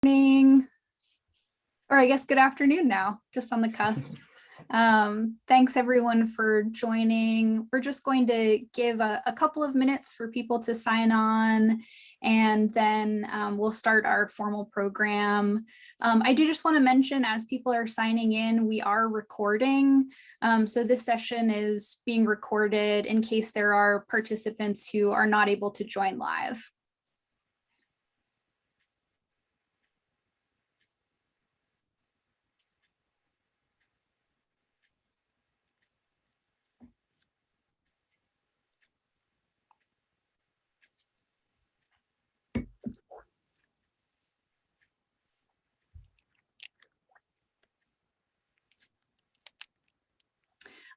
Morning, or I guess good afternoon now, just on the cusp. Thanks everyone for joining. We're just going to give a couple of minutes for people to sign on, and then we'll start our formal program. I do just want to mention, as people are signing in, we are recording. So this session is being recorded in case there are participants who are not able to join live.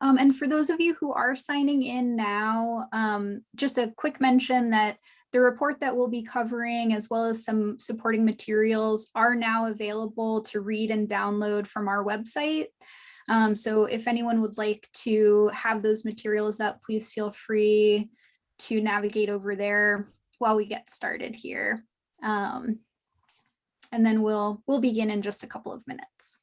And for those of you who are signing in now, just a quick mention that the report that we'll be covering, as well as some supporting materials, are now available to read and download from our website. So if anyone would like to have those materials up, please feel free to navigate over there while we get started here. And then we'll begin in just a couple of minutes.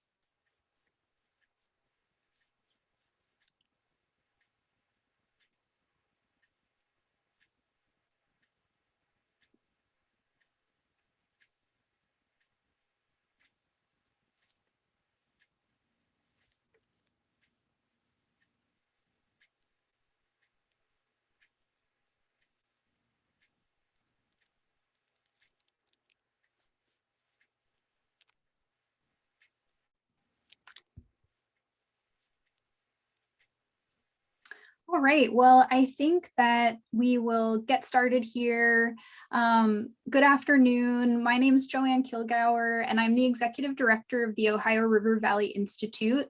All right, well, I think that we will get started here. Good afternoon. My name is Joanne Kilgauer, and I'm the Executive Director of the Ohio River Valley Institute.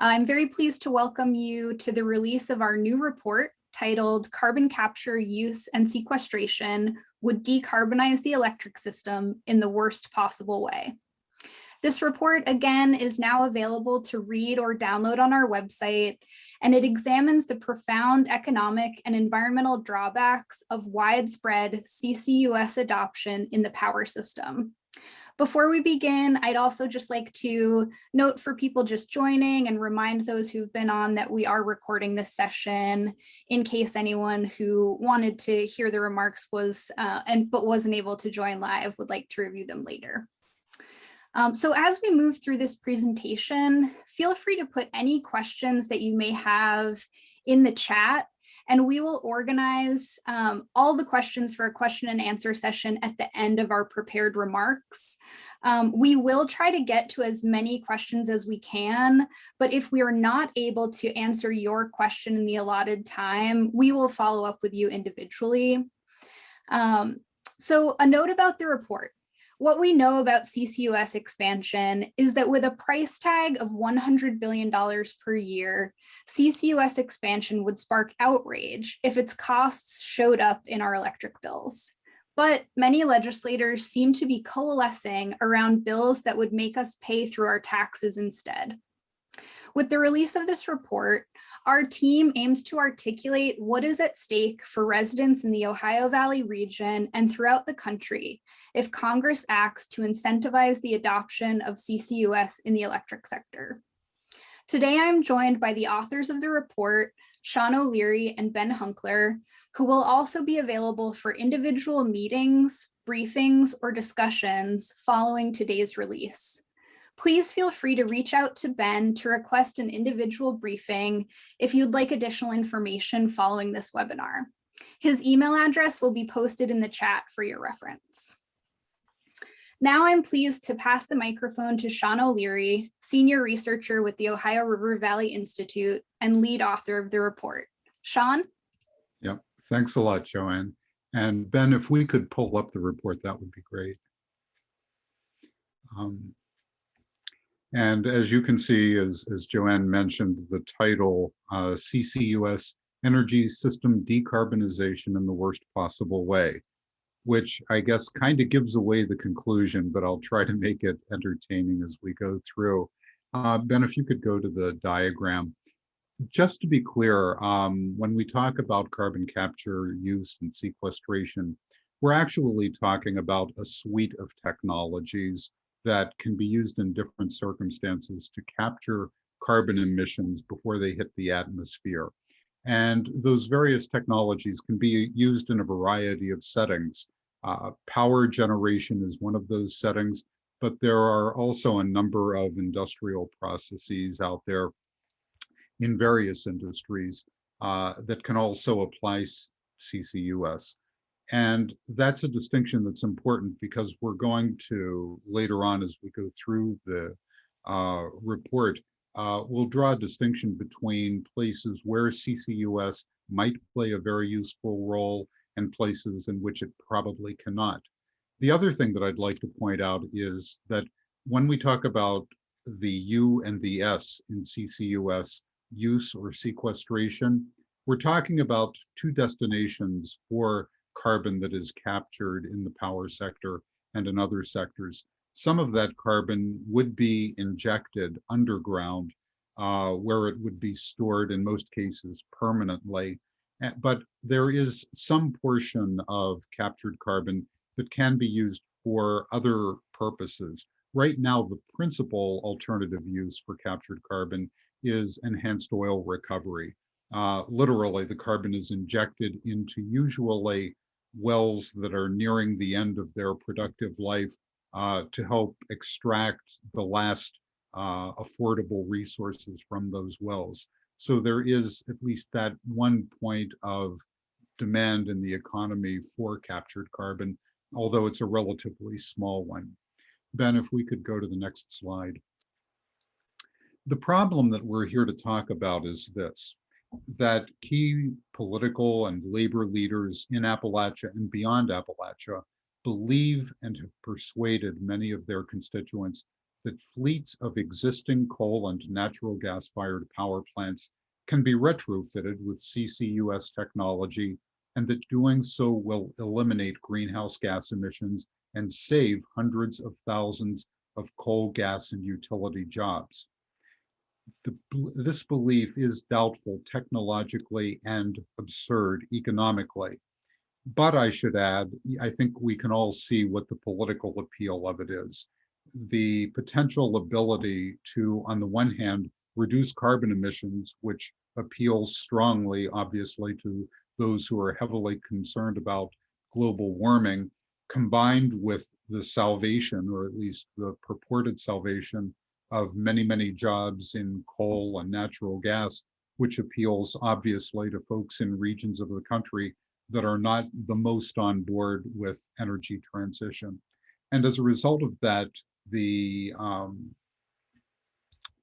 I'm very pleased to welcome you to the release of our new report titled Carbon Capture, Use, and Sequestration Would Decarbonize the Electric System in the Worst Possible Way. This report, again, is now available to read or download on our website, and it examines the profound economic and environmental drawbacks of widespread CCUS adoption in the power system. Before we begin, I'd also just like to note for people just joining and remind those who've been on that we are recording this session in case anyone who wanted to hear the remarks but wasn't able to join live would like to review them later. So as we move through this presentation, feel free to put any questions that you may have in the chat, and we will organize all the questions for a question and answer session at the end of our prepared remarks. We will try to get to as many questions as we can, but if we are not able to answer your question in the allotted time, we will follow up with you individually. So a note about the report. What we know about CCUS expansion is that with a price tag of $100 billion per year, CCUS expansion would spark outrage if its costs showed up in our electric bills. But many legislators seem to be coalescing around bills that would make us pay through our taxes instead. With the release of this report, our team aims to articulate what is at stake for residents in the Ohio Valley region and throughout the country if Congress acts to incentivize the adoption of CCUS in the electric sector. Today, I'm joined by the authors of the report, Sean O'Leary and Ben Hunkler, who will also be available for individual meetings, briefings, or discussions following today's release. Please feel free to reach out to Ben to request an individual briefing if you'd like additional information following this webinar. His email address will be posted in the chat for your reference. Now I'm pleased to pass the microphone to Sean O'Leary, senior researcher with the Ohio River Valley Institute and lead author of the report. Sean? Yep, thanks a lot, Joanne. And Ben, if we could pull up the report, that would be great. And as you can see, as Joanne mentioned, the title, CCUS Energy System Decarbonization in the Worst Possible Way, which I guess kind of gives away the conclusion, but I'll try to make it entertaining as we go through. Ben, if you could go to the diagram. Just to be clear, when we talk about carbon capture, use, and sequestration, we're actually talking about a suite of technologies that can be used in different circumstances to capture carbon emissions before they hit the atmosphere. And those various technologies can be used in a variety of settings. Power generation is one of those settings, but there are also a number of industrial processes out there in various industries that can also apply CCUS. And that's a distinction that's important because we're going to, later on as we go through the report, we'll draw a distinction between places where CCUS might play a very useful role and places in which it probably cannot. The other thing that I'd like to point out is that when we talk about the U and the S in CCUS, use or sequestration, we're talking about two destinations for carbon that is captured in the power sector and in other sectors. Some of that carbon would be injected underground, where it would be stored in most cases permanently. But there is some portion of captured carbon that can be used for other purposes. Right now, the principal alternative use for captured carbon is enhanced oil recovery. Literally, the carbon is injected into usually wells that are nearing the end of their productive life to help extract the last affordable resources from those wells. So there is at least that one point of demand in the economy for captured carbon, although it's a relatively small one. Ben, if we could go to the next slide. The problem that we're here to talk about is this, that key political and labor leaders in Appalachia and beyond Appalachia believe and have persuaded many of their constituents that fleets of existing coal and natural gas-fired power plants can be retrofitted with CCUS technology, and that doing so will eliminate greenhouse gas emissions and save hundreds of thousands of coal, gas, and utility jobs. This belief is doubtful technologically and absurd economically. But I should add, I think we can all see what the political appeal of it is. The potential ability to, on the one hand, reduce carbon emissions, which appeals strongly, obviously, to those who are heavily concerned about global warming, combined with the salvation, or at least the purported salvation, of many, many jobs in coal and natural gas, which appeals obviously to folks in regions of the country that are not the most on board with energy transition. And as a result of that, the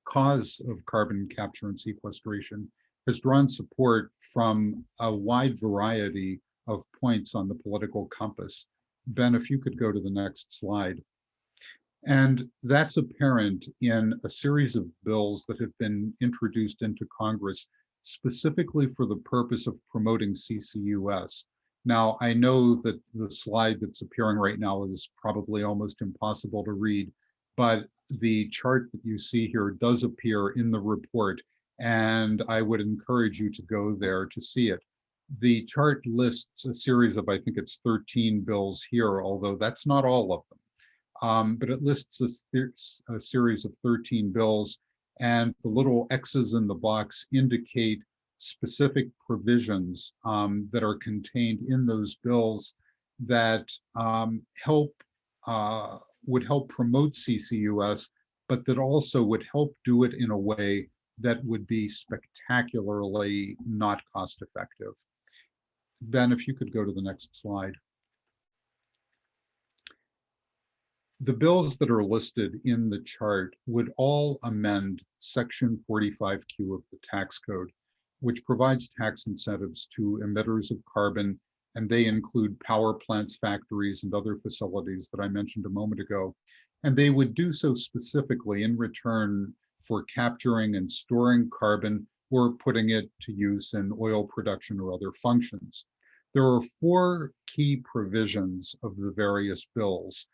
cause of carbon capture and sequestration has drawn support from a wide variety of points on the political compass. Ben, if you could go to the next slide. And that's apparent in a series of bills that have been introduced into Congress specifically for the purpose of promoting CCUS. Now, I know that the slide that's appearing right now is probably almost impossible to read, but the chart that you see here does appear in the report, and I would encourage you to go there to see it. The chart lists a series of, I think it's 13 bills here, although that's not all of them. But it lists a series of 13 bills, and the little X's in the box indicate specific provisions that are contained in those bills that would help promote CCUS, but that also would help do it in a way that would be spectacularly not cost effective. Ben, if you could go to the next slide. The bills that are listed in the chart would all amend Section 45Q of the tax code, which provides tax incentives to emitters of carbon, and they include power plants, factories, and other facilities that I mentioned a moment ago. And they would do so specifically in return for capturing and storing carbon or putting it to use in oil production or other functions. There are four key provisions of the various bills.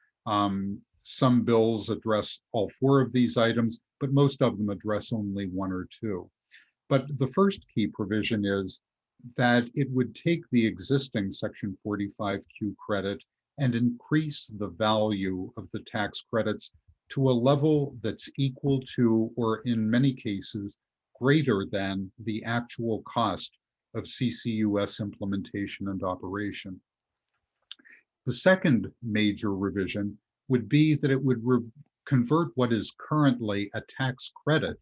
Some bills address all four of these items, but most of them address only one or two. But the first key provision is that it would take the existing Section 45Q credit and increase the value of the tax credits to a level that's equal to, or in many cases, greater than the actual cost of CCUS implementation and operation. The second major revision would be that it would convert what is currently a tax credit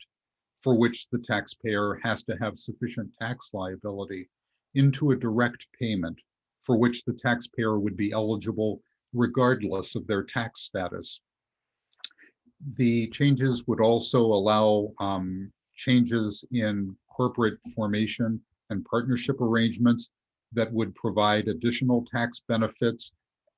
for which the taxpayer has to have sufficient tax liability into a direct payment for which the taxpayer would be eligible regardless of their tax status. The changes would also allow changes in corporate formation and partnership arrangements that would provide additional tax benefits,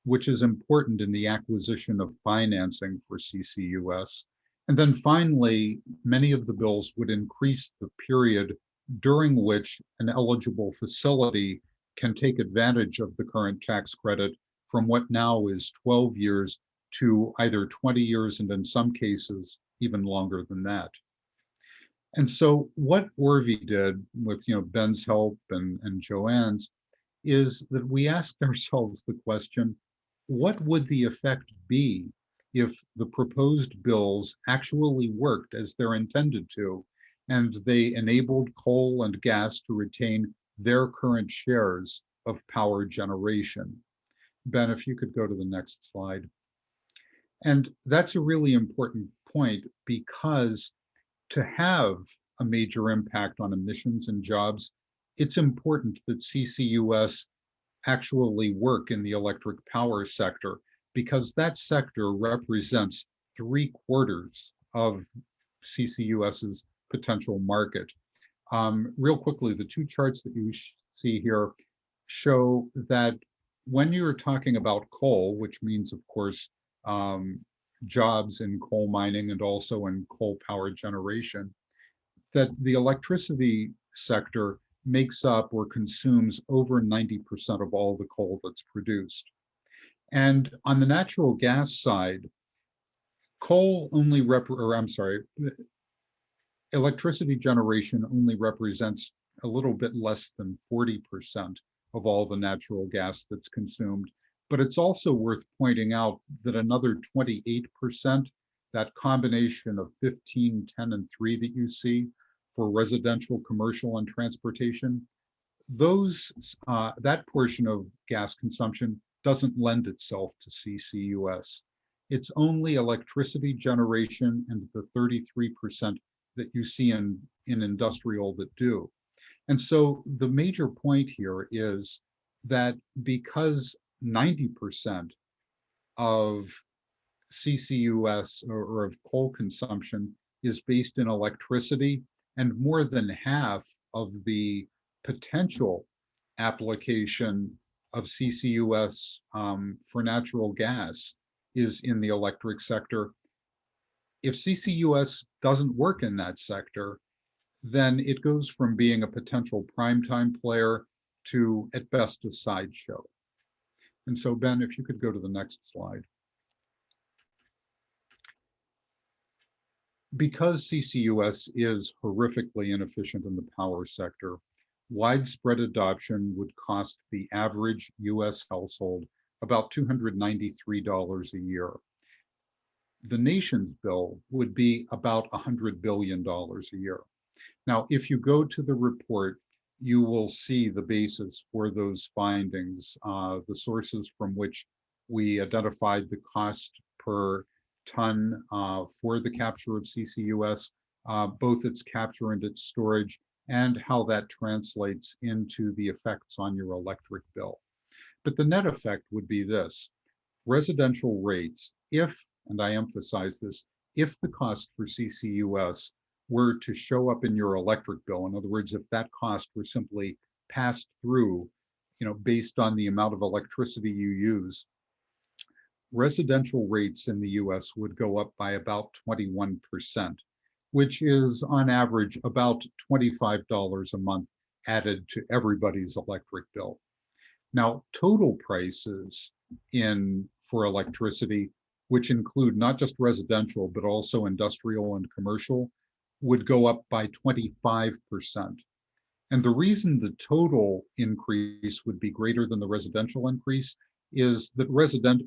which is important in the acquisition of financing for CCUS. And then finally, many of the bills would increase the period during which an eligible facility can take advantage of the current tax credit from what now is 12 years to either 20 years and in some cases even longer than that. And so what Orvie did with Ben's help and Joanne's is that we asked ourselves the question, what would the effect be if the proposed bills actually worked as they're intended to, and they enabled coal and gas to retain their current shares of power generation? Ben, if you could go to the next slide. And that's a really important point, because to have a major impact on emissions and jobs, it's important that CCUS actually work in the electric power sector, because that sector represents 3/4 of CCUS's potential market. Real quickly, the two charts that you see here show that when you're talking about coal, which means, of course, jobs in coal mining and also in coal power generation, that the electricity sector makes up or consumes over 90% of all the coal that's produced. And on the natural gas side, electricity generation only represents a little bit less than 40% of all the natural gas that's consumed. But it's also worth pointing out that another 28%, that combination of 15, 10, and 3 that you see for residential, commercial, and transportation, that portion of gas consumption doesn't lend itself to CCUS. It's only electricity generation and the 33% that you see in industrial that do. And so the major point here is that because 90% of CCUS or of coal consumption is based in electricity, and more than half of the potential application of CCUS for natural gas is in the electric sector. If CCUS doesn't work in that sector, then it goes from being a potential primetime player to, at best, a sideshow. And so, Ben, if you could go to the next slide. Because CCUS is horrifically inefficient in the power sector, widespread adoption would cost the average US household about $293 a year. The nation's bill would be about $100 billion a year. Now, if you go to the report, you will see the basis for those findings, the sources from which we identified the cost per ton for the capture of CCUS, both its capture and its storage, and how that translates into the effects on your electric bill. But the net effect would be this: residential rates, if, and I emphasize this, if the cost for CCUS were to show up in your electric bill, in other words, if that cost were simply passed through, based on the amount of electricity you use, residential rates in the US would go up by about 21%, which is on average about $25 a month added to everybody's electric bill. Now, total prices for electricity, which include not just residential, but also industrial and commercial, would go up by 25%. And the reason the total increase would be greater than the residential increase is that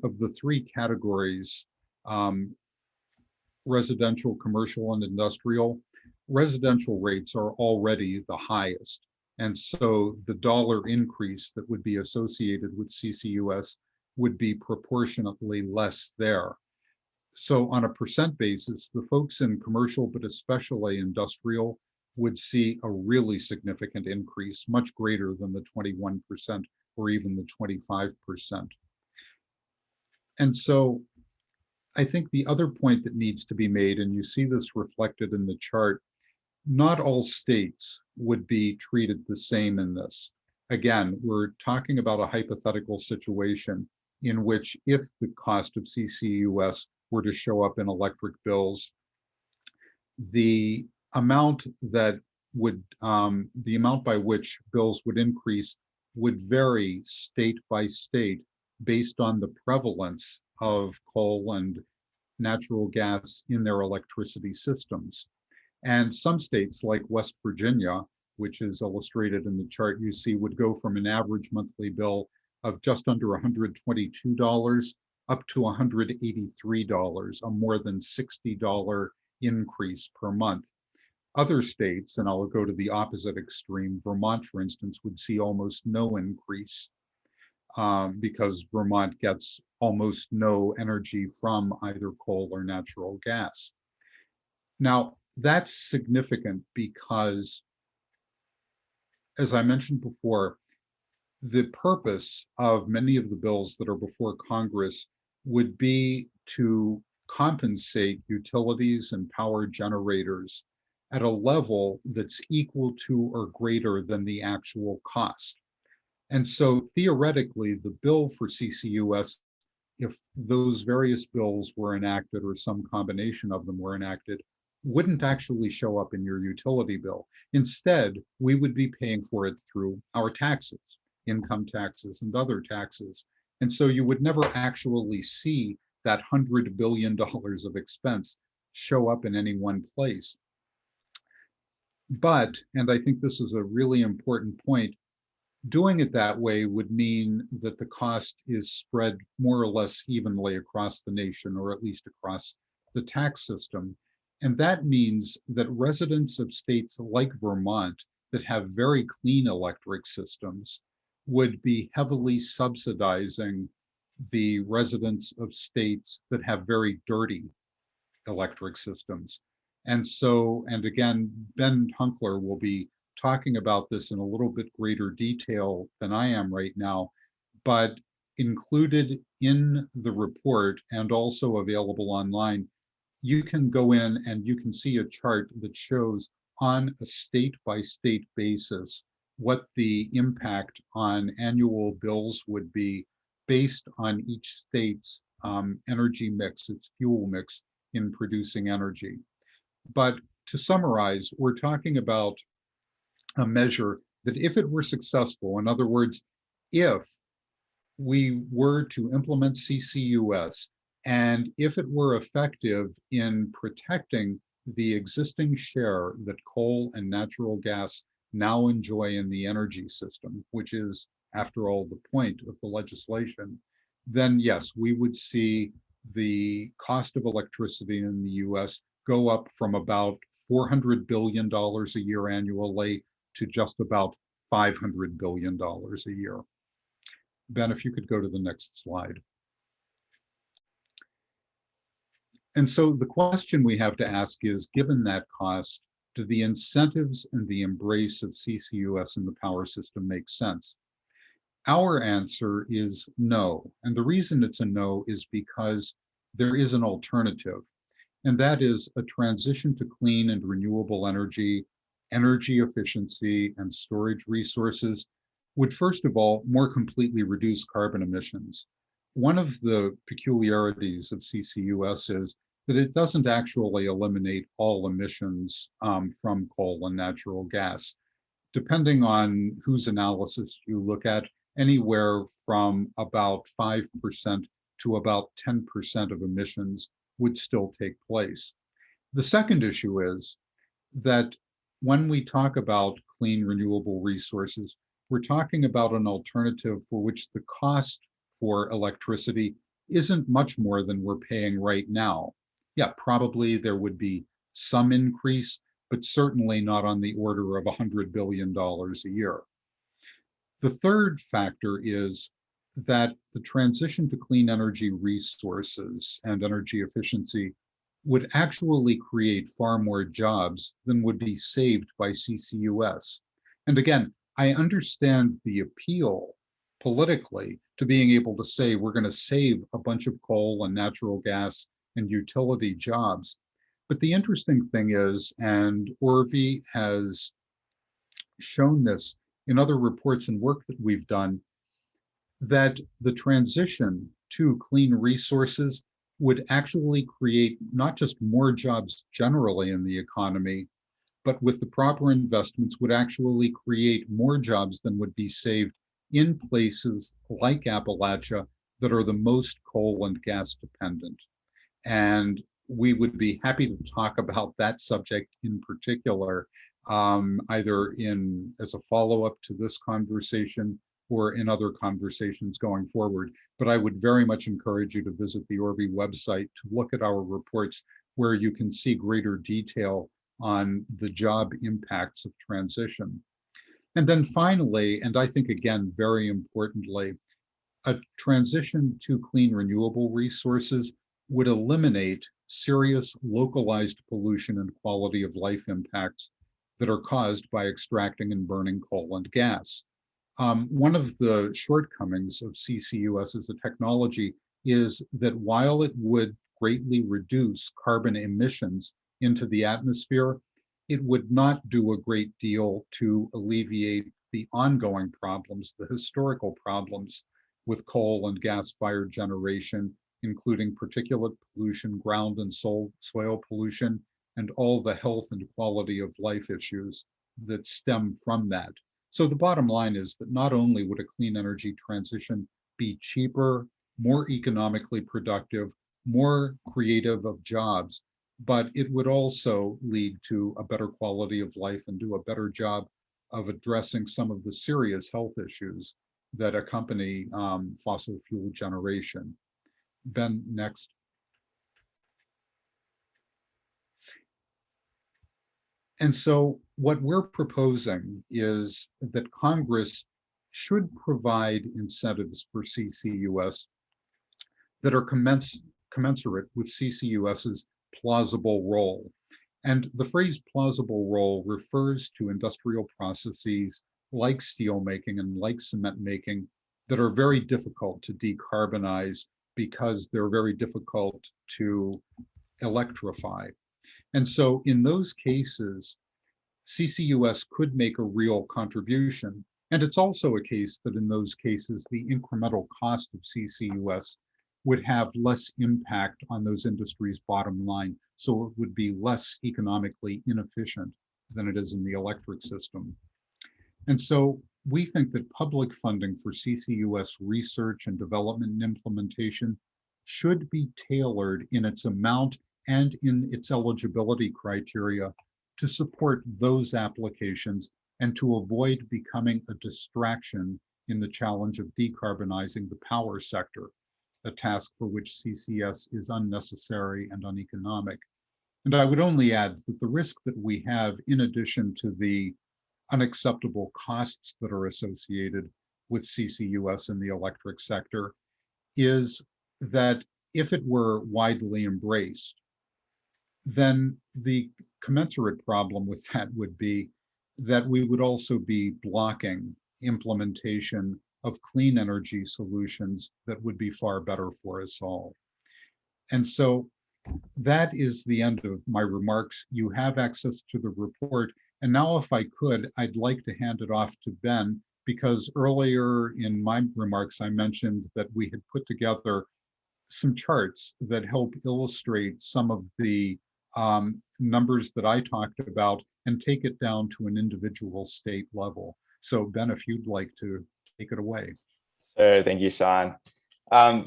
of the three categories, residential, commercial, and industrial, residential rates are already the highest. And so the dollar increase that would be associated with CCUS would be proportionately less there. So on a percent basis, the folks in commercial, but especially industrial, would see a really significant increase, much greater than the 21% or even the 25%. And so I think the other point that needs to be made, and you see this reflected in the chart, not all states would be treated the same in this. Again, we're talking about a hypothetical situation in which if the cost of CCUS were to show up in electric bills, the amount that would, the amount by which bills would increase would vary state by state based on the prevalence of coal and natural gas in their electricity systems. And some states like West Virginia, which is illustrated in the chart you see, would go from an average monthly bill of just under $122 up to $183, a more than $60 increase per month. Other states, and I'll go to the opposite extreme, Vermont, for instance, would see almost no increase because Vermont gets almost no energy from either coal or natural gas. Now, that's significant because, as I mentioned before, the purpose of many of the bills that are before Congress would be to compensate utilities and power generators at a level that's equal to or greater than the actual cost. And so theoretically, the bill for CCUS, if those various bills were enacted or some combination of them were enacted, wouldn't actually show up in your utility bill. Instead, we would be paying for it through our taxes, income taxes and other taxes. And so you would never actually see that $100 billion of expense show up in any one place. But, and I think this is a really important point, doing it that way would mean that the cost is spread more or less evenly across the nation, or at least across the tax system. And that means that residents of states like Vermont that have very clean electric systems would be heavily subsidizing the residents of states that have very dirty electric systems. And so, and again, Ben Hunkler will be talking about this in a little bit greater detail than I am right now, but included in the report and also available online, you can go in and you can see a chart that shows on a state-by-state basis what the impact on annual bills would be based on each state's energy mix, its fuel mix in producing energy. But to summarize, we're talking about a measure that if it were successful, in other words, if we were to implement CCUS, and if it were effective in protecting the existing share that coal and natural gas now enjoy in the energy system, which is, after all, the point of the legislation, then yes, we would see the cost of electricity in the US go up from about $400 billion a year annually to just about $500 billion a year. Ben, if you could go to the next slide. And so the question we have to ask is, given that cost, do the incentives and the embrace of CCUS in the power system make sense? Our answer is no. And the reason it's a no is because there is an alternative. And that is a transition to clean and renewable energy, energy efficiency, and storage resources would, first of all, more completely reduce carbon emissions. One of the peculiarities of CCUS is that it doesn't actually eliminate all emissions from coal and natural gas. Depending on whose analysis you look at, anywhere from about 5% to about 10% of emissions would still take place. The second issue is that when we talk about clean renewable resources, we're talking about an alternative for which the cost for electricity isn't much more than we're paying right now. yeah, probably there would be some increase, but certainly not on the order of $100 billion a year. The third factor is that the transition to clean energy resources and energy efficiency would actually create far more jobs than would be saved by CCUS. And again, I understand the appeal politically to being able to say we're going to save a bunch of coal and natural gas and utility jobs. But the interesting thing is, and Orvie has shown this in other reports and work that we've done, that the transition to clean resources would actually create not just more jobs generally in the economy, but with the proper investments would actually create more jobs than would be saved in places like Appalachia that are the most coal and gas dependent. And we would be happy to talk about that subject in particular, either as a follow-up to this conversation or in other conversations going forward. But I would very much encourage you to visit the Orvie website to look at our reports where you can see greater detail on the job impacts of transition. And then finally, and I think again, very importantly, a transition to clean renewable resources would eliminate serious localized pollution and quality of life impacts that are caused by extracting and burning coal and gas. One of the shortcomings of CCUS as a technology is that while it would greatly reduce carbon emissions into the atmosphere, it would not do a great deal to alleviate the ongoing problems, the historical problems with coal and gas-fired generation, including particulate pollution, ground and soil pollution, and all the health and quality of life issues that stem from that. So the bottom line is that not only would a clean energy transition be cheaper, more economically productive, more creative of jobs, but it would also lead to a better quality of life and do a better job of addressing some of the serious health issues that accompany fossil fuel generation. Ben, next. And so what we're proposing is that Congress should provide incentives for CCUS that are commensurate with CCUS's plausible role. And the phrase plausible role refers to industrial processes like steelmaking and like cement making that are very difficult to decarbonize because they're very difficult to electrify. And so in those cases, CCUS could make a real contribution. And it's also a case that in those cases, the incremental cost of CCUS would have less impact on those industries' bottom line. So it would be less economically inefficient than it is in the electric system. And so we think that public funding for CCUS research and development and implementation should be tailored in its amount and in its eligibility criteria to support those applications and to avoid becoming a distraction in the challenge of decarbonizing the power sector, a task for which CCS is unnecessary and uneconomic. And I would only add that the risk that we have, in addition to the unacceptable costs that are associated with CCUS in the electric sector, is that if it were widely embraced, then the commensurate problem with that would be that we would also be blocking implementation of clean energy solutions that would be far better for us all. And so that is the end of my remarks. You have access to the report. And now if I could, I'd like to hand it off to Ben, because earlier in my remarks, I mentioned that we had put together some charts that help illustrate some of the numbers that I talked about and take it down to an individual state level. So Ben, if you'd like to take it away. Sure, thank you, Sean.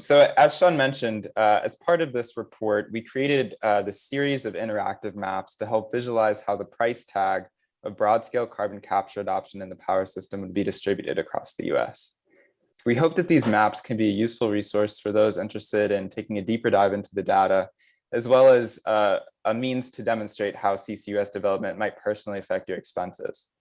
So as Sean mentioned, as part of this report, we created the series of interactive maps to help visualize how the price tag of broad-scale carbon capture adoption in the power system would be distributed across the US. We hope that these maps can be a useful resource for those interested in taking a deeper dive into the data, as well as a means to demonstrate how CCUS development might personally affect your expenses.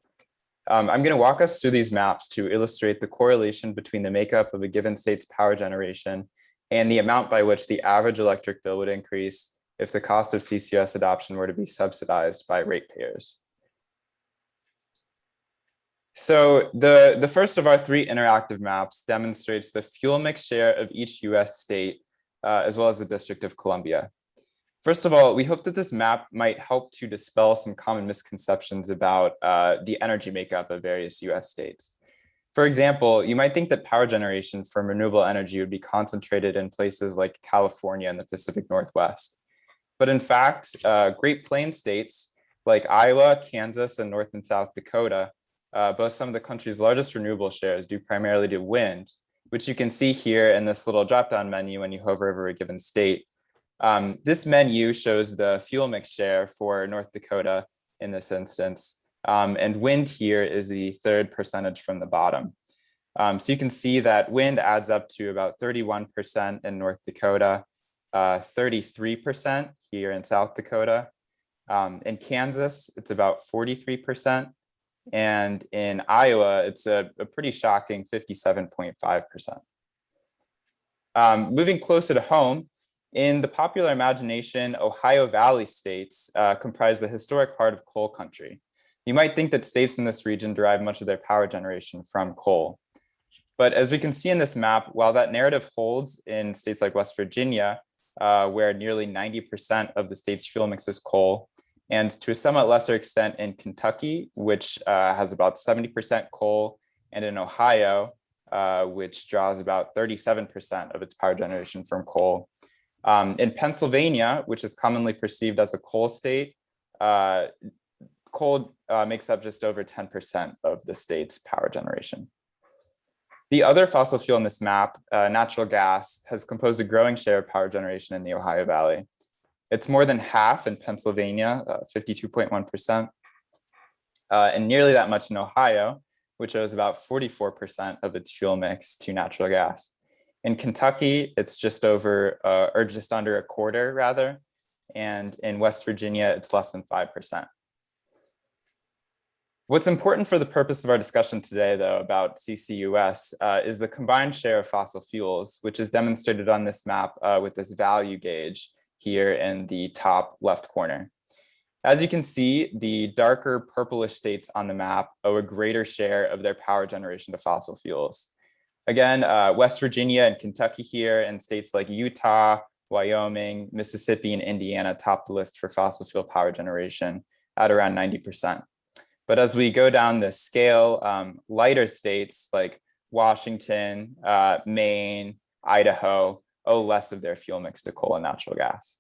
I'm going to walk us through these maps to illustrate the correlation between the makeup of a given state's power generation and the amount by which the average electric bill would increase if the cost of CCUS adoption were to be subsidized by ratepayers. So the first of our three interactive maps demonstrates the fuel mix share of each US state, as well as the District of Columbia. First of all, we hope that this map might help to dispel some common misconceptions about the energy makeup of various US states. For example, you might think that power generation from renewable energy would be concentrated in places like California and the Pacific Northwest. But in fact, Great Plains states like Iowa, Kansas, and North and South Dakota boast some of the country's largest renewable shares due primarily to wind, which you can see here in this little drop-down menu when you hover over a given state. This menu shows the fuel mix share for North Dakota in this instance, and wind here is the third percentage from the bottom. So you can see that wind adds up to about 31% in North Dakota, 33% here in South Dakota. In Kansas, it's about 43%. And in Iowa, it's a pretty shocking 57.5%. Moving closer to home, in the popular imagination, Ohio Valley states comprise the historic heart of coal country. You might think that states in this region derive much of their power generation from coal. But as we can see in this map, while that narrative holds in states like West Virginia, where nearly 90% of the state's fuel mix is coal, and to a somewhat lesser extent in Kentucky, which has about 70% coal, and in Ohio, which draws about 37% of its power generation from coal. In Pennsylvania, which is commonly perceived as a coal state, coal makes up just over 10% of the state's power generation. The other fossil fuel in this map, natural gas, has composed a growing share of power generation in the Ohio Valley. It's more than half in Pennsylvania, 52.1%, and nearly that much in Ohio, which owes about 44% of its fuel mix to natural gas. In Kentucky, it's just over, or just under a quarter rather, and in West Virginia, it's less than 5%. What's important for the purpose of our discussion today, though, about CCUS is the combined share of fossil fuels, which is demonstrated on this map with this value gauge here in the top left corner. As you can see, the darker purplish states on the map owe a greater share of their power generation to fossil fuels. Again, West Virginia and Kentucky here, and states like Utah, Wyoming, Mississippi, and Indiana top the list for fossil fuel power generation at around 90%. But as we go down the scale, lighter states like Washington, Maine, Idaho owe less of their fuel mix to coal and natural gas.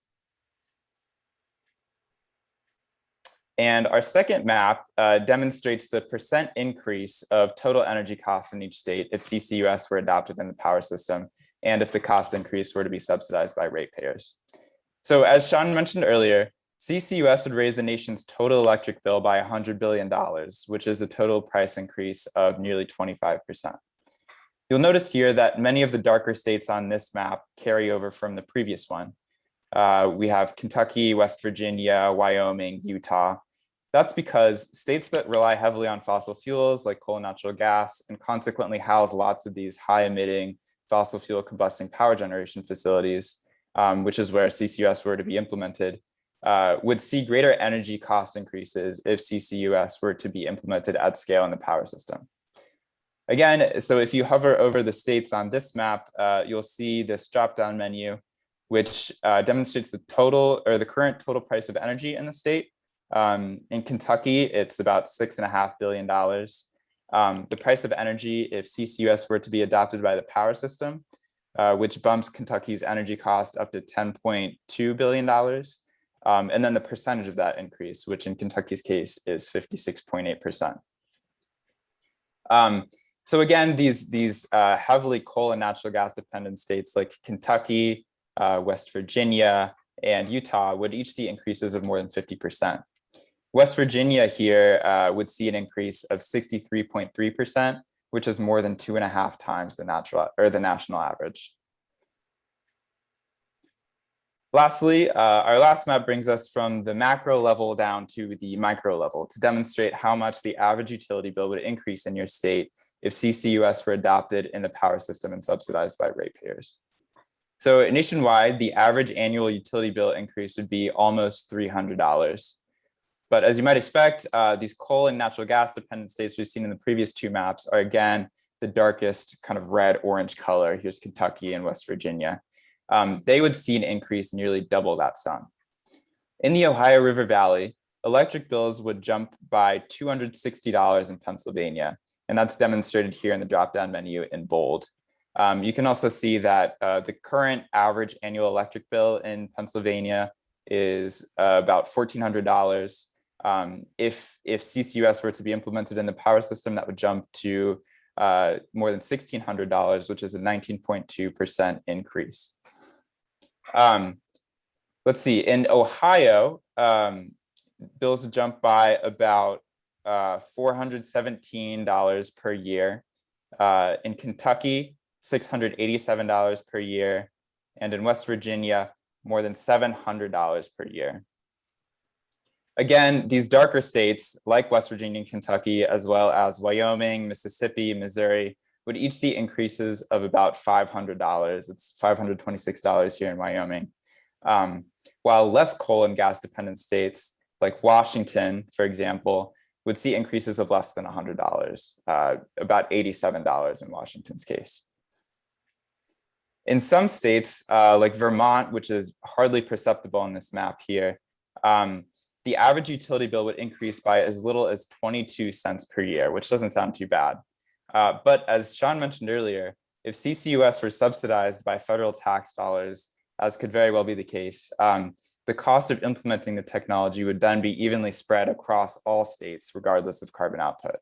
And our second map demonstrates the percent increase of total energy costs in each state if CCUS were adopted in the power system and if the cost increase were to be subsidized by ratepayers. So as Sean mentioned earlier, CCUS would raise the nation's total electric bill by $100 billion, which is a total price increase of nearly 25%. You'll notice here that many of the darker states on this map carry over from the previous one. We have Kentucky, West Virginia, Wyoming, Utah. That's because states that rely heavily on fossil fuels like coal and natural gas, and consequently house lots of these high emitting fossil fuel combusting power generation facilities, which is where CCUS were to be implemented, would see greater energy cost increases if CCUS were to be implemented at scale in the power system. Again, so if you hover over the states on this map, you'll see this drop-down menu, which demonstrates the total or the current total price of energy in the state. In Kentucky, it's about $6.5 billion. The price of energy if CCUS were to be adopted by the power system, which bumps Kentucky's energy cost up to $10.2 billion. And then the percentage of that increase, which in Kentucky's case is 56.8%. So again, these heavily coal and natural gas dependent states like Kentucky, West Virginia, and Utah would each see increases of more than 50%. West Virginia here would see an increase of 63.3%, which is more than 2.5 times the national average. Lastly, our last map brings us from the macro level down to the micro level to demonstrate how much the average utility bill would increase in your state if CCUS were adopted in the power system and subsidized by ratepayers. So nationwide, the average annual utility bill increase would be almost $300. But as you might expect, these coal and natural gas dependent states we've seen in the previous two maps are again the darkest kind of red-orange color. Here's Kentucky and West Virginia. They would see an increase nearly double that sum. In the Ohio River Valley, electric bills would jump by $260 in Pennsylvania, and that's demonstrated here in the drop-down menu in bold. You can also see that the current average annual electric bill in Pennsylvania is about $1,400. If CCUS were to be implemented in the power system, that would jump to more than $1,600, which is a 19.2% increase. Let's see, in Ohio, bills would jump by about $417 per year. In Kentucky, $687 per year. And in West Virginia, more than $700 per year. Again, these darker states like West Virginia and Kentucky, as well as Wyoming, Mississippi, Missouri, would each see increases of about $500. It's $526 here in Wyoming. While less coal and gas dependent states like Washington, for example, would see increases of less than $100, about $87 in Washington's case. In some states, like Vermont, which is hardly perceptible on this map here, the average utility bill would increase by as little as 22 cents per year, which doesn't sound too bad. But as Sean mentioned earlier, if CCUS were subsidized by federal tax dollars, as could very well be the case, the cost of implementing the technology would then be evenly spread across all states, regardless of carbon output.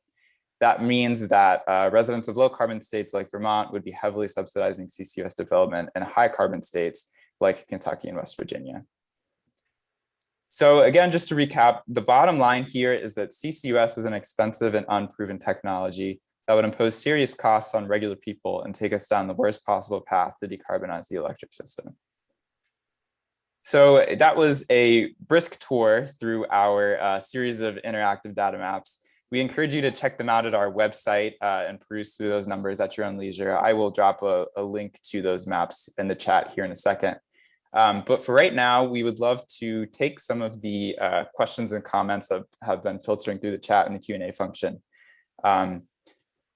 That means that residents of low carbon states like Vermont would be heavily subsidizing CCUS development and high carbon states like Kentucky and West Virginia. So again, just to recap, the bottom line here is that CCUS is an expensive and unproven technology that would impose serious costs on regular people and take us down the worst possible path to decarbonize the electric system. So that was a brisk tour through our series of interactive data maps. We encourage you to check them out at our website and peruse through those numbers at your own leisure. I will drop a link to those maps in the chat here in a second. But for right now, we would love to take some of the questions and comments that have been filtering through the chat and the Q&A function.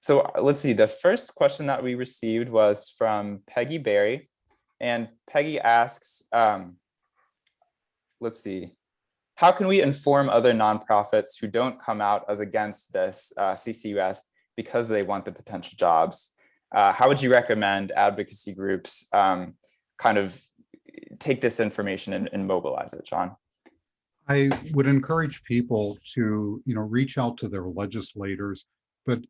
So let's see, the first question that we received was from Peggy Berry. And Peggy asks, let's see, how can we inform other nonprofits who don't come out as against this CCUS because they want the potential jobs? How would you recommend advocacy groups kind of take this information and mobilize it, Sean? I would encourage people to, reach out to their legislators,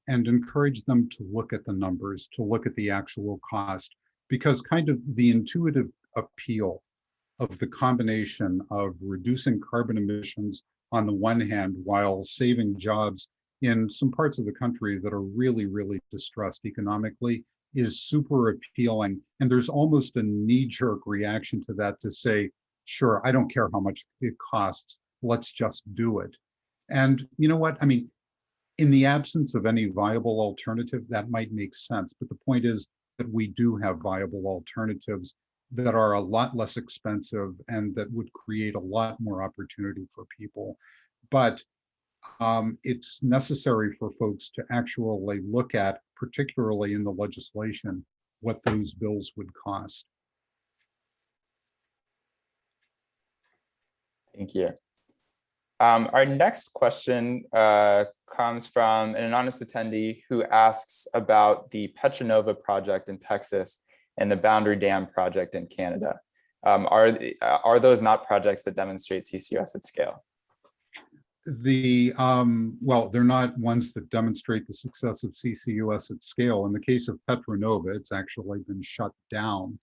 and encourage them to look at the numbers, to look at the actual cost, because kind of the intuitive appeal of the combination of reducing carbon emissions on the one hand, while saving jobs in some parts of the country that are really, really distressed economically, is super appealing. And there's almost a knee-jerk reaction to that to say, sure, I don't care how much it costs, let's just do it. And you know what? I mean, in the absence of any viable alternative, that might make sense. But the point is that we do have viable alternatives that are a lot less expensive and that would create a lot more opportunity for people. But it's necessary for folks to actually look at, particularly in the legislation, what those bills would cost. Thank you. Our next question comes from an anonymous attendee who asks about the Petronova project in Texas and the Boundary Dam project in Canada. Are those not projects that demonstrate CCUS at scale? Well, they're not ones that demonstrate the success of CCUS at scale. In the case of Petronova, it's actually been shut down.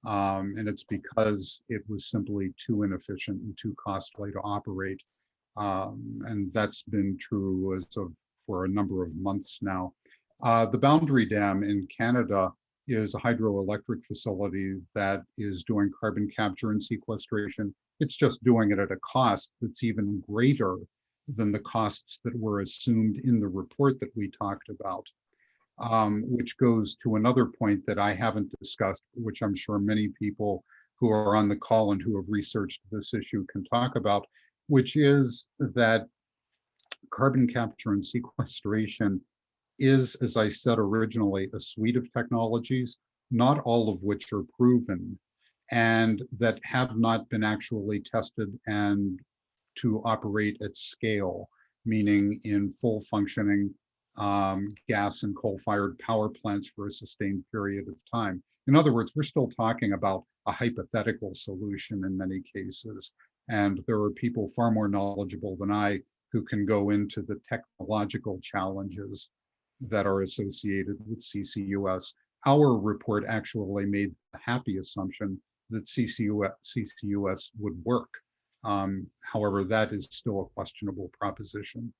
And it's because it was simply too inefficient and too costly to operate. And that's been true for a number of months now. The Boundary Dam in Canada is a hydroelectric facility that is doing carbon capture and sequestration. It's just doing it at a cost that's even greater than the costs that were assumed in the report that we talked about, which goes to another point that I haven't discussed, which I'm sure many people who are on the call and who have researched this issue can talk about, which is that carbon capture and sequestration is, as I said originally, a suite of technologies, not all of which are proven, and that have not been actually tested and to operate at scale, meaning in full functioning gas and coal-fired power plants for a sustained period of time. In other words, we're still talking about a hypothetical solution in many cases, and there are people far more knowledgeable than I who can go into the technological challenges that are associated with CCUS. Our report actually made the happy assumption that CCUS would work. However, that is still a questionable proposition.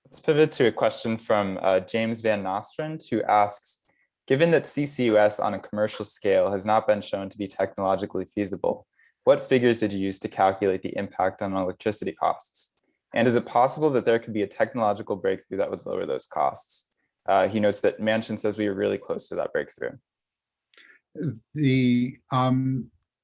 Let's pivot to a question from James Van Nostrand, who asks, given that CCUS on a commercial scale has not been shown to be technologically feasible, what figures did you use to calculate the impact on electricity costs? And is it possible that there could be a technological breakthrough that would lower those costs? He notes that Manchin says we were really close to that breakthrough.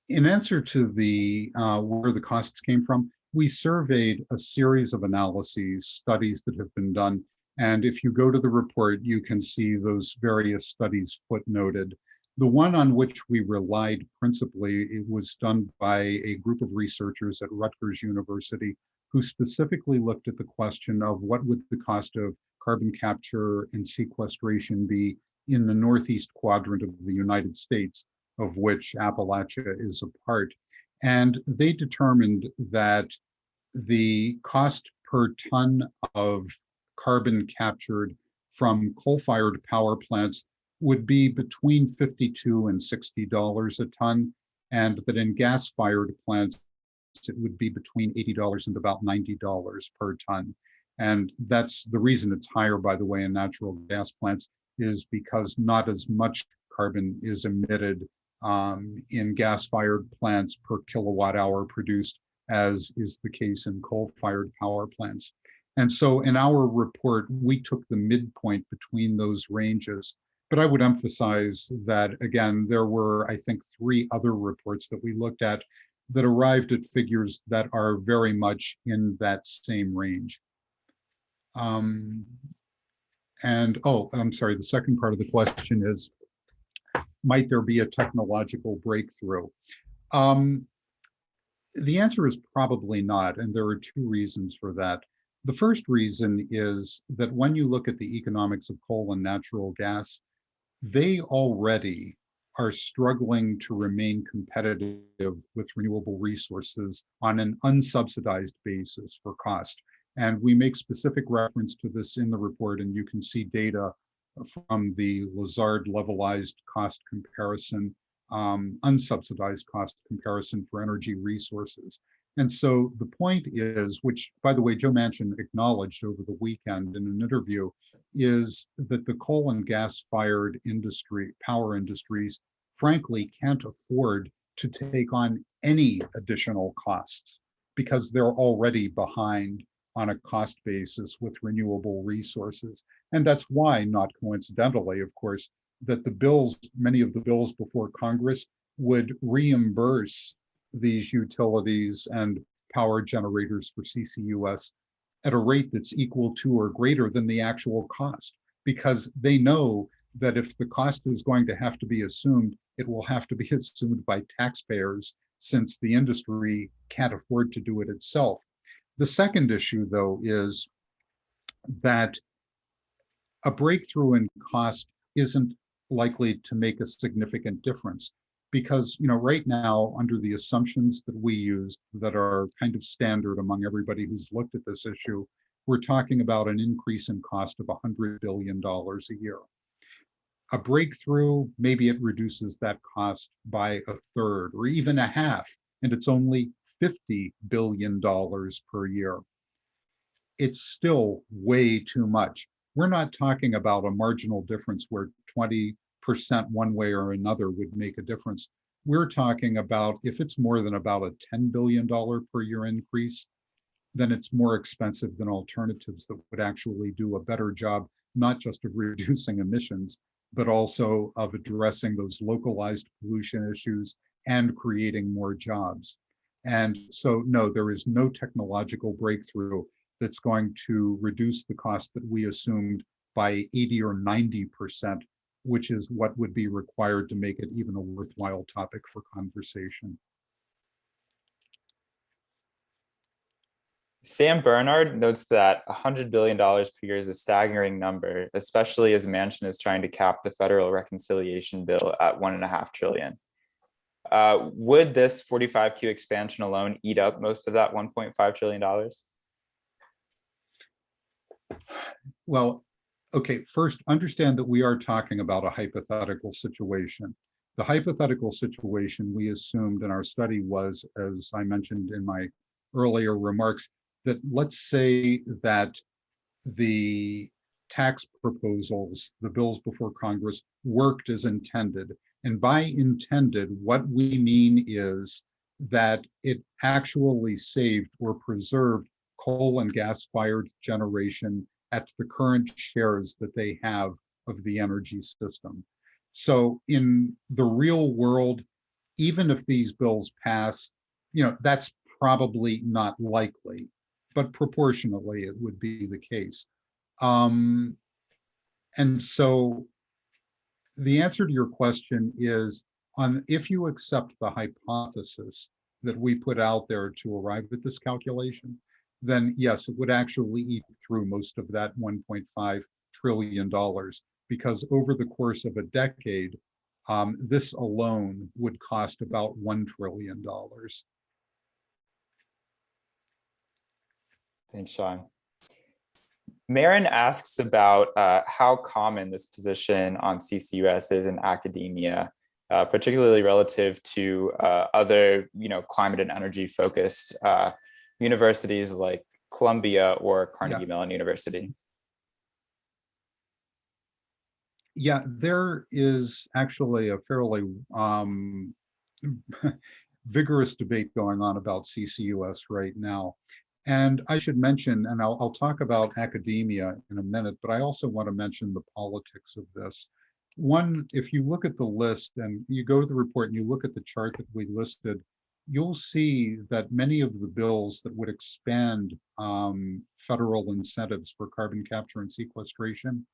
In answer to the where the costs came from, we surveyed a series of analyses, studies that have been done. And if you go to the report, you can see those various studies footnoted. The one on which we relied principally, it was done by a group of researchers at Rutgers University who specifically looked at the question of what would the cost of carbon capture and sequestration be in the northeast quadrant of the United States, of which Appalachia is a part. And they determined that the cost per ton of carbon captured from coal-fired power plants would be between $52 and $60 a ton, and that in gas-fired plants, it would be between $80 and about $90 per ton. And that's the reason it's higher, by the way, in natural gas plants, is because not as much carbon is emitted in gas-fired plants per kilowatt hour produced as is the case in coal-fired power plants. And so in our report, we took the midpoint between those ranges. But I would emphasize that, again, there were, I think, 3 other reports that we looked at that arrived at figures that are very much in that same range. I'm sorry, the second part of the question is, might there be a technological breakthrough? The answer is probably not, and there are 2 reasons for that. The first reason is that when you look at the economics of coal and natural gas, they already are struggling to remain competitive with renewable resources on an unsubsidized basis for cost. And we make specific reference to this in the report, and you can see data from the Lazard levelized cost comparison, unsubsidized cost comparison for energy resources. And so the point is, which by the way, Joe Manchin acknowledged over the weekend in an interview, is that the coal and gas fired industry, power industries, frankly, can't afford to take on any additional costs because they're already behind on a cost basis with renewable resources. And that's why, not coincidentally, of course, that the bills, many of the bills before Congress would reimburse these utilities and power generators for CCUS at a rate that's equal to or greater than the actual cost, because they know that if the cost is going to have to be assumed, it will have to be assumed by taxpayers, since the industry can't afford to do it itself. The second issue, though, is that a breakthrough in cost isn't likely to make a significant difference, because right now, under the assumptions that we use that are kind of standard among everybody who's looked at this issue, we're talking about an increase in cost of $100 billion a year. A breakthrough, maybe it reduces that cost by a third or even a half, and it's only $50 billion per year. It's still way too much. we're not talking about a marginal difference where 20% one way or another would make a difference. We're talking about if it's more than about a $10 billion per year increase, then it's more expensive than alternatives that would actually do a better job, not just of reducing emissions, but also of addressing those localized pollution issues and creating more jobs. And so, no, there is no technological breakthrough that's going to reduce the cost that we assumed by 80 or 90%, which is what would be required to make it even a worthwhile topic for conversation. Sam Bernard notes that $100 billion per year is a staggering number, especially as Manchin is trying to cap the federal reconciliation bill at $1.5 trillion. Would this 45Q expansion alone eat up most of that $1.5 trillion? Well, okay, first understand that we are talking about a hypothetical situation. The hypothetical situation we assumed in our study was, as I mentioned in my earlier remarks, that let's say that the tax proposals, the bills before Congress, worked as intended. And by intended, what we mean is that it actually saved or preserved coal and gas-fired generation at the current shares that they have of the energy system. So in the real world, even if these bills pass, that's probably not likely, but proportionally it would be the case. And so the answer to your question is, if you accept the hypothesis that we put out there to arrive at this calculation, then yes, it would actually eat through most of that $1.5 trillion, because over the course of a decade, this alone would cost about $1 trillion. Thanks, Sean. Marin asks about how common this position on CCUS is in academia, particularly relative to other, climate and energy focused universities like Columbia or Carnegie Mellon University. Yeah, there is actually a fairly vigorous debate going on about CCUS right now. And I should mention, and I'll talk about academia in a minute, but I also want to mention the politics of this. One, if you look at the list and you go to the report and you look at the chart that we listed, you'll see that many of the bills that would expand federal incentives for carbon capture and sequestration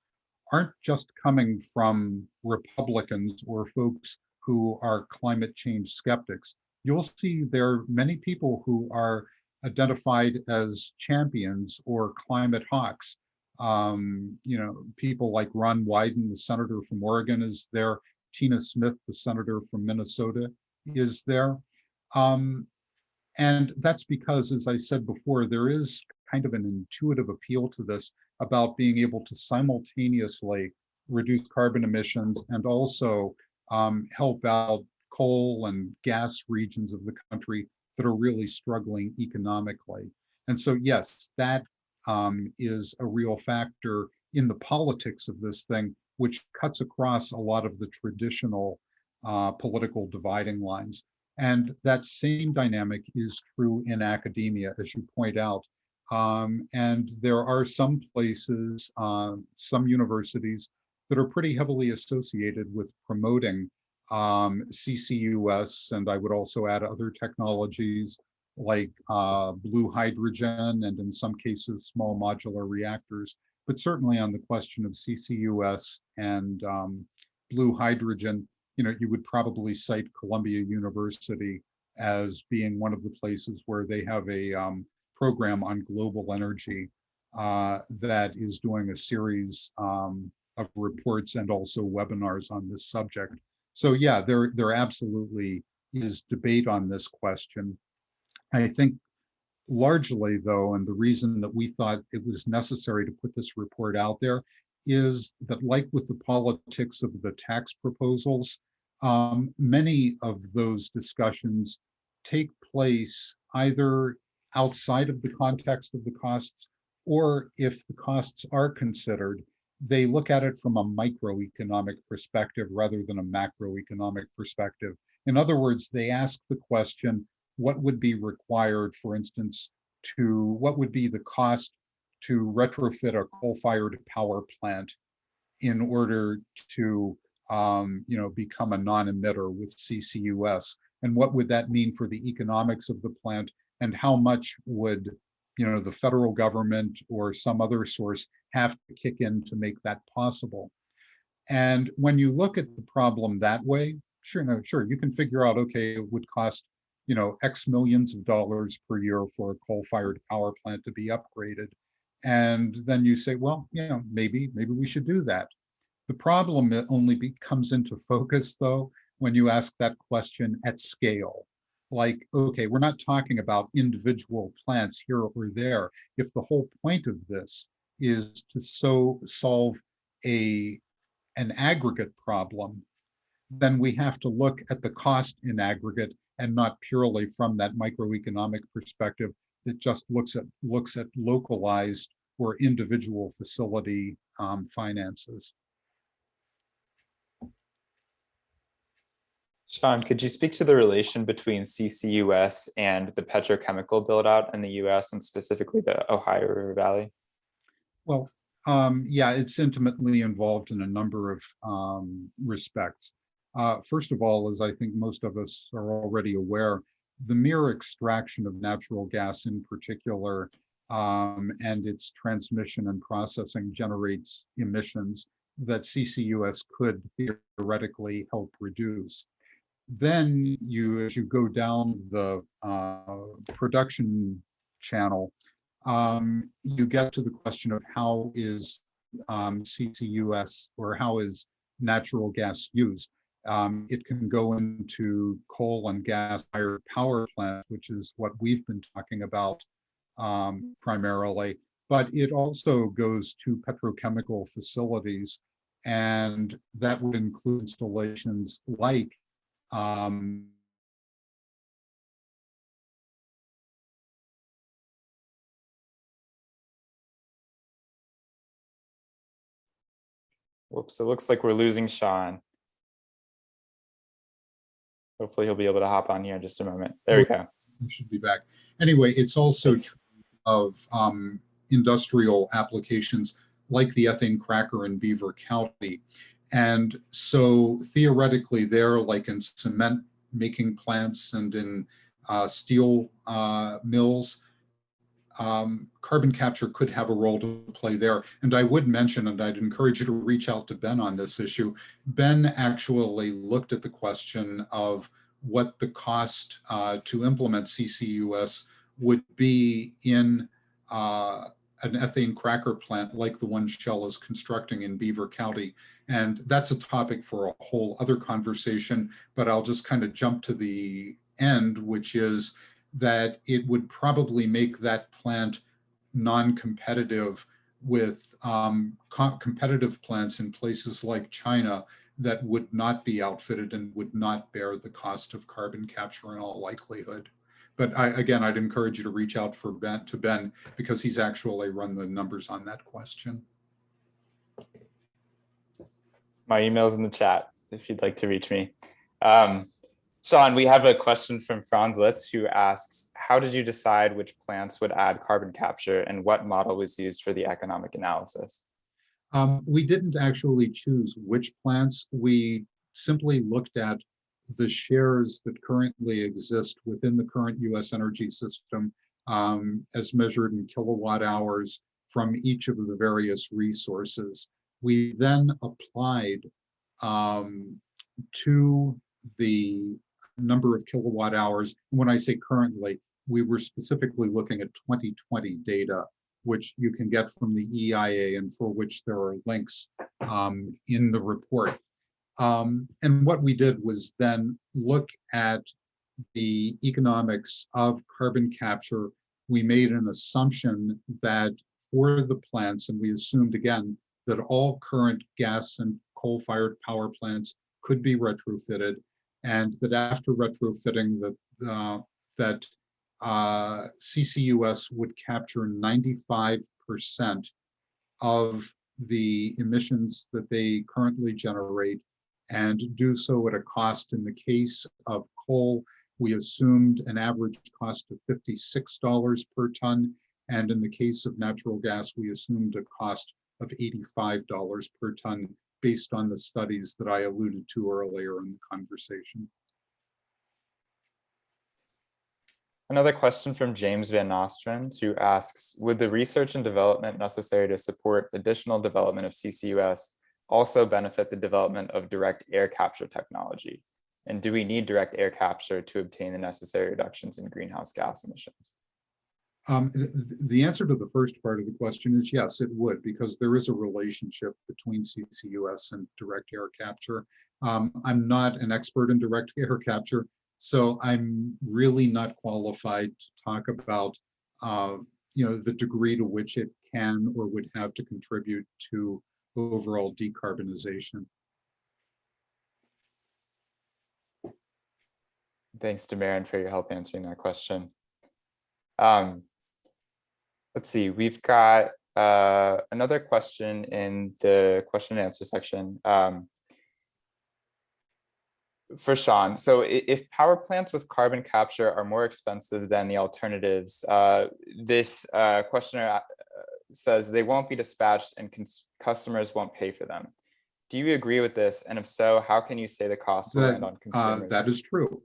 aren't just coming from Republicans or folks who are climate change skeptics. You'll see there are many people who are identified as champions or climate hawks. People like Ron Wyden, the senator from Oregon, is there. Tina Smith, the senator from Minnesota, is there. And that's because, as I said before, there is kind of an intuitive appeal to this about being able to simultaneously reduce carbon emissions and also help out coal and gas regions of the country that are really struggling economically. And so, yes, that is a real factor in the politics of this thing, which cuts across a lot of the traditional political dividing lines. And that same dynamic is true in academia, as you point out. And there are some places, some universities that are pretty heavily associated with promoting CCUS, and I would also add other technologies like blue hydrogen and in some cases small modular reactors. But certainly on the question of CCUS and blue hydrogen, you would probably cite Columbia University as being one of the places where they have a program on global energy that is doing a series of reports and also webinars on this subject. So yeah, there absolutely is debate on this question. I think largely though, and the reason that we thought it was necessary to put this report out there is that, like with the politics of the tax proposals, many of those discussions take place either outside of the context of the costs, or if the costs are considered, they look at it from a microeconomic perspective rather than a macroeconomic perspective. In other words, they ask the question, what would be required, for instance, what would be the cost to retrofit a coal-fired power plant in order to become a non-emitter with CCUS? And what would that mean for the economics of the plant? And how much would the federal government or some other source have to kick in to make that possible? And when you look at the problem that way, sure, you can figure out, okay, it would cost X millions of dollars per year for a coal-fired power plant to be upgraded. And then you say, well, maybe we should do that. The problem only comes into focus, though, when you ask that question at scale. Like, okay, we're not talking about individual plants here or there. If the whole point of this is to solve an aggregate problem, then we have to look at the cost in aggregate and not purely from that microeconomic perspective that just looks at localized or individual facility finances. Sean, could you speak to the relation between CCUS and the petrochemical build-out in the US and specifically the Ohio River Valley? Well, yeah, it's intimately involved in a number of respects. First of all, as I think most of us are already aware, the mere extraction of natural gas in particular and its transmission and processing generates emissions that CCUS could theoretically help reduce. Then as you go down the production channel, you get to the question of how is CCUS or how is natural gas used. It can go into coal and gas-fired power plants, which is what we've been talking about primarily, but it also goes to petrochemical facilities, and that would include installations like Whoops, it looks like we're losing Sean. Hopefully he'll be able to hop on here in just a moment. There we go. He should be back. Anyway, it's also true of industrial applications like the ethane cracker in Beaver County. And so theoretically there, like in cement making plants and in steel mills, carbon capture could have a role to play there. And I would mention, and I'd encourage you to reach out to Ben on this issue. Ben actually looked at the question of what the cost to implement CCUS would be in an ethane cracker plant like the one Shell is constructing in Beaver County. And that's a topic for a whole other conversation, but I'll just kind of jump to the end, which is that it would probably make that plant non-competitive with competitive plants in places like China that would not be outfitted and would not bear the cost of carbon capture in all likelihood. But again, I'd encourage you to reach out to Ben because he's actually run the numbers on that question. My email's in the chat if you'd like to reach me. Sean, we have a question from Franz Litz who asks, how did you decide which plants would add carbon capture and what model was used for the economic analysis? We didn't actually choose which plants. We simply looked at the shares that currently exist within the current US energy system as measured in kilowatt hours from each of the various resources. We then applied to the number of kilowatt hours. When I say currently, we were specifically looking at 2020 data, which you can get from the EIA and for which there are links in the report. And what we did was then look at the economics of carbon capture. We made an assumption that for the plants, and we assumed again that all current gas and coal-fired power plants could be retrofitted, and that after retrofitting that CCUS would capture 95% of the emissions that they currently generate and do so at a cost. In the case of coal, we assumed an average cost of $56 per ton. And in the case of natural gas, we assumed a cost of $85 per ton based on the studies that I alluded to earlier in the conversation. Another question from James Van Nostrand, who asks, would the research and development necessary to support additional development of CCUS also benefit the development of direct air capture technology? And do we need direct air capture to obtain the necessary reductions in greenhouse gas emissions? The answer to the first part of the question is yes, it would, because there is a relationship between CCUS and direct air capture. I'm not an expert in direct air capture, so I'm really not qualified to talk about the degree to which it can or would have to contribute to overall decarbonization. Thanks to Maren for your help answering that question. Let's see, we've got another question in the question and answer section for Sean. So if power plants with carbon capture are more expensive than the alternatives, this questioner says they won't be dispatched and customers won't pay for them. Do you agree with this? And if so, how can you say the costs will land on consumers? That is true.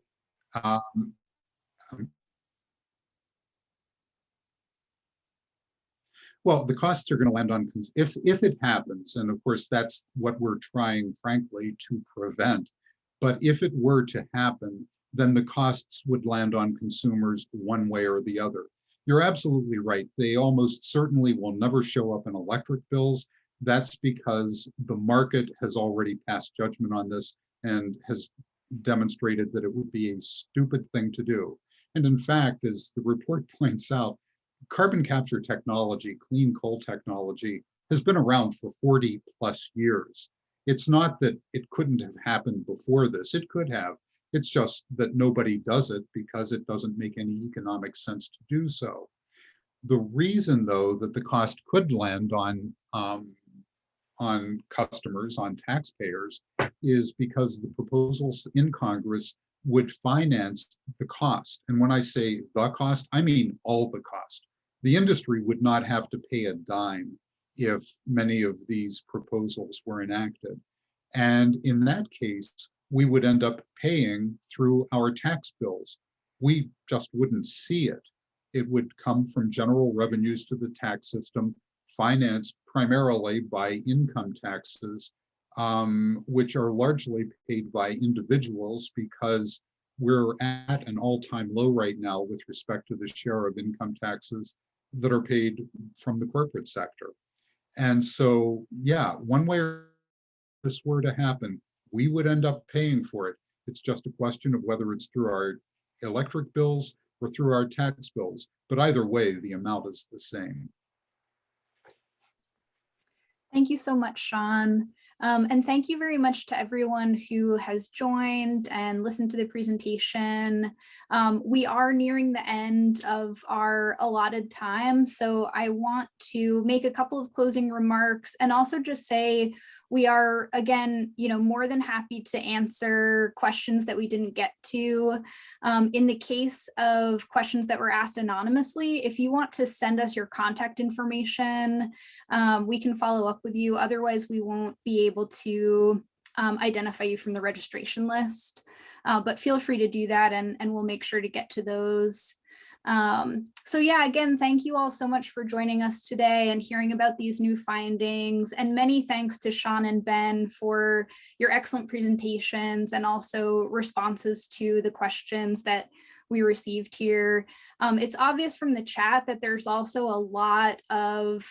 Well, the costs are going to land on, if it happens, and of course that's what we're trying, frankly, to prevent. But if it were to happen, then the costs would land on consumers one way or the other. You're absolutely right. They almost certainly will never show up in electric bills. That's because the market has already passed judgment on this and has demonstrated that it would be a stupid thing to do. And in fact, as the report points out, carbon capture technology, clean coal technology, has been around for 40 plus years. It's not that it couldn't have happened before this. It could have. It's just that nobody does it because it doesn't make any economic sense to do so. The reason, though, that the cost could land on customers, on taxpayers, is because the proposals in Congress would finance the cost. And when I say the cost, I mean all the cost. The industry would not have to pay a dime if many of these proposals were enacted. And in that case, we would end up paying through our tax bills. We just wouldn't see it. It would come from general revenues to the tax system, financed primarily by income taxes, which are largely paid by individuals because we're at an all-time low right now with respect to the share of income taxes that are paid from the corporate sector. And so, yeah, one way or this were to happen, we would end up paying for it. It's just a question of whether it's through our electric bills or through our tax bills. But either way, the amount is the same. Thank you so much, Sean. And thank you very much to everyone who has joined and listened to the presentation. We are nearing the end of our allotted time, so I want to make a couple of closing remarks and also just say we are, again, more than happy to answer questions that we didn't get to. In the case of questions that were asked anonymously, if you want to send us your contact information, we can follow up with you. Otherwise, we won't be able to identify you from the registration list. But feel free to do that, and we'll make sure to get to those. So yeah, again, thank you all so much for joining us today and hearing about these new findings, and many thanks to Sean and Ben for your excellent presentations and also responses to the questions that we received here. It's obvious from the chat that there's also a lot of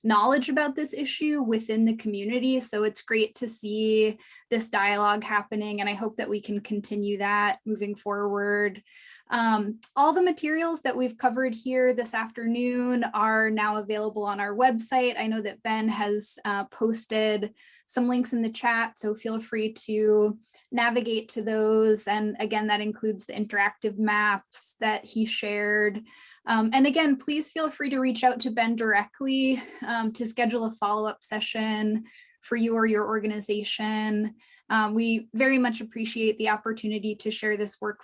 knowledge about this issue within the community. So it's great to see this dialogue happening, and I hope that we can continue that moving forward. All the materials that we've covered here this afternoon are now available on our website. I know that Ben has posted some links in the chat, so feel free to navigate to those. And again, that includes the interactive maps that he shared. And again, please feel free to reach out to Ben directly to schedule a follow-up session for you or your organization. We very much appreciate the opportunity to share this work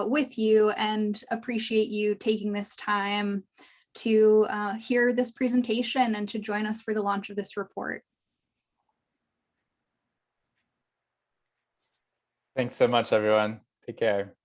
with you and appreciate you taking this time to hear this presentation and to join us for the launch of this report. Thanks so much, everyone. Take care.